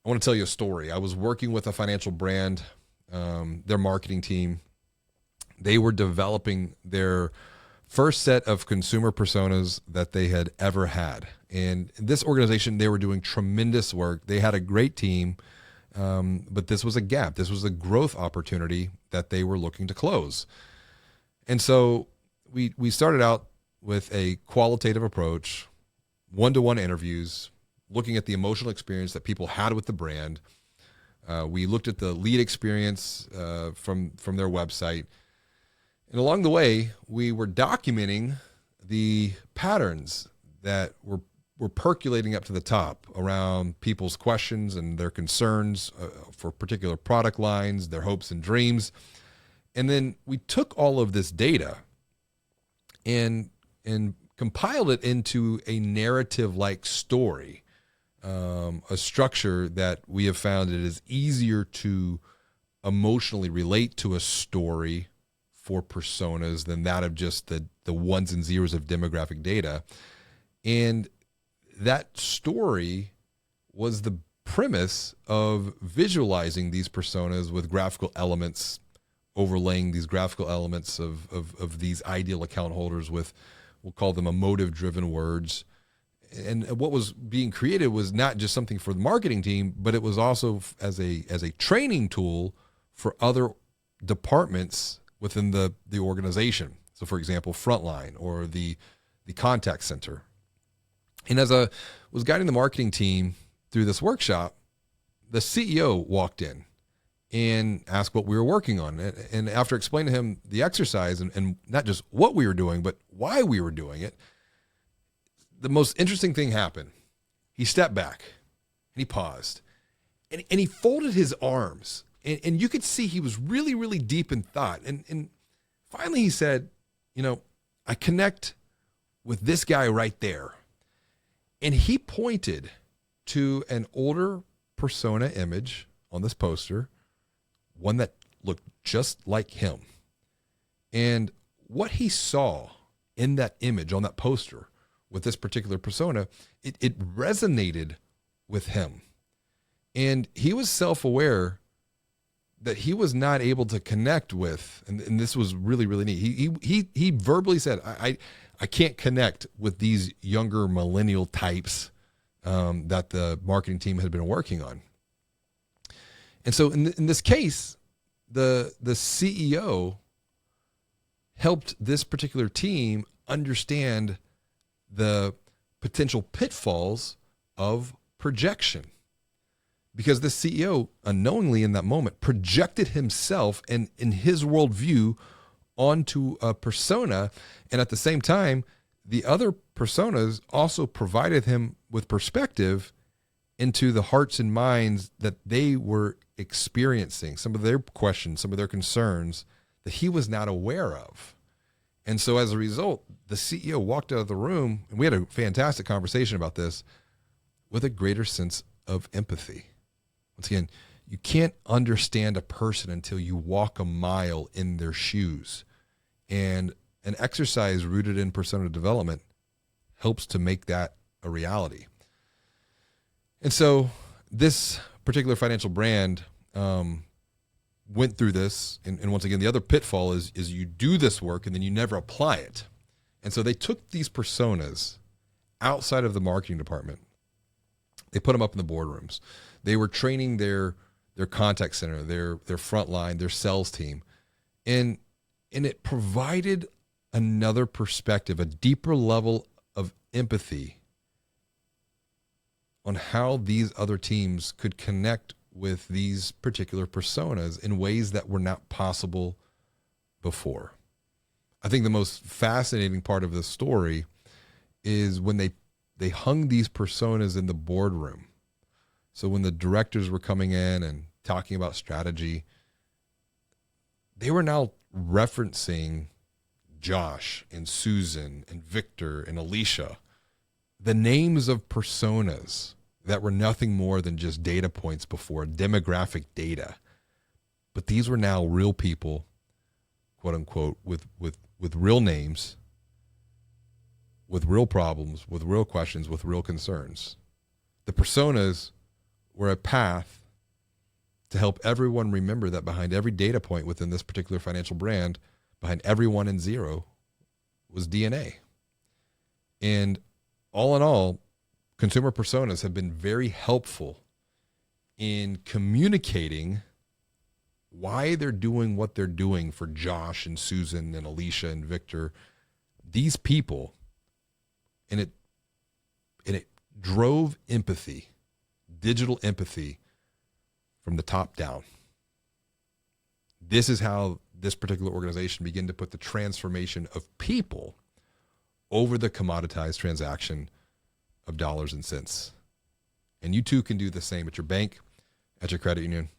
I want to tell you a story. I was working with a financial brand, their marketing team. They were developing their first set of consumer personas that they had ever had. And this organization, they were doing tremendous work. They had a great team, but this was a gap. This was a growth opportunity that they were looking to close. And so we started out with a qualitative approach, one-to-one interviews, looking at the emotional experience that people had with the brand. We looked at the lead experience from their website. And along the way, we were documenting the patterns that were percolating up to the top around people's questions and their concerns for particular product lines, their hopes and dreams. And then we took all of this data and compiled it into a narrative-like story, a structure that we have found it is easier to emotionally relate to a story for personas than that of just the ones and zeros of demographic data. And that story was the premise of visualizing these personas with graphical elements, overlaying these graphical elements of these ideal account holders with, we'll call them emotive-driven words. And what was being created was not just something for the marketing team, but it was also as a training tool for other departments within the organization. So, for example, frontline or the contact center. And as I was guiding the marketing team through this workshop, the CEO walked in and asked what we were working on. And after explaining to him the exercise and not just what we were doing, but why we were doing it, the most interesting thing happened. He stepped back and he paused and he folded his arms. And you could see he was really, really deep in thought. And finally he said, I connect with this guy right there. And he pointed to an older persona image on this poster, one that looked just like him. And what he saw in that image on that poster with this particular persona, it resonated with him. And he was self-aware that he was not able to connect with, and this was really, really neat. He verbally said, I can't connect with these younger millennial types that the marketing team had been working on. And so in this case, the CEO helped this particular team understand the potential pitfalls of projection. Because the CEO, unknowingly in that moment, projected himself and in his worldview onto a persona. And at the same time, the other personas also provided him with perspective into the hearts and minds that they were experiencing, some of their questions, some of their concerns that he was not aware of. And so as a result, the CEO walked out of the room, and we had a fantastic conversation about this, with a greater sense of empathy. Once again, you can't understand a person until you walk a mile in their shoes. And an exercise rooted in persona development helps to make that a reality. And so this particular financial brand went through this. And once again, the other pitfall is you do this work and then you never apply it. And so they took these personas outside of the marketing department. They put them up in the boardrooms. They were training their contact center, their frontline, their sales team. And it provided another perspective, a deeper level of empathy on how these other teams could connect with these particular personas in ways that were not possible before. I think the most fascinating part of this story is when they hung these personas in the boardroom. So when the directors were coming in and talking about strategy, they were now referencing Josh and Susan and Victor and Alicia, the names of personas that were nothing more than just data points before, demographic data. But these were now real people, quote unquote, with real names, with real problems, with real questions, with real concerns. The personas were a path to help everyone remember that behind every data point within this particular financial brand, behind every 1 and 0 was DNA. And all in all, consumer personas have been very helpful in communicating why they're doing what they're doing for Josh and Susan and Alicia and Victor, these people. And it drove empathy, digital empathy, from the top down. This is how this particular organization began to put the transformation of people over the commoditized transaction of dollars and cents. And you too can do the same at your bank, at your credit union.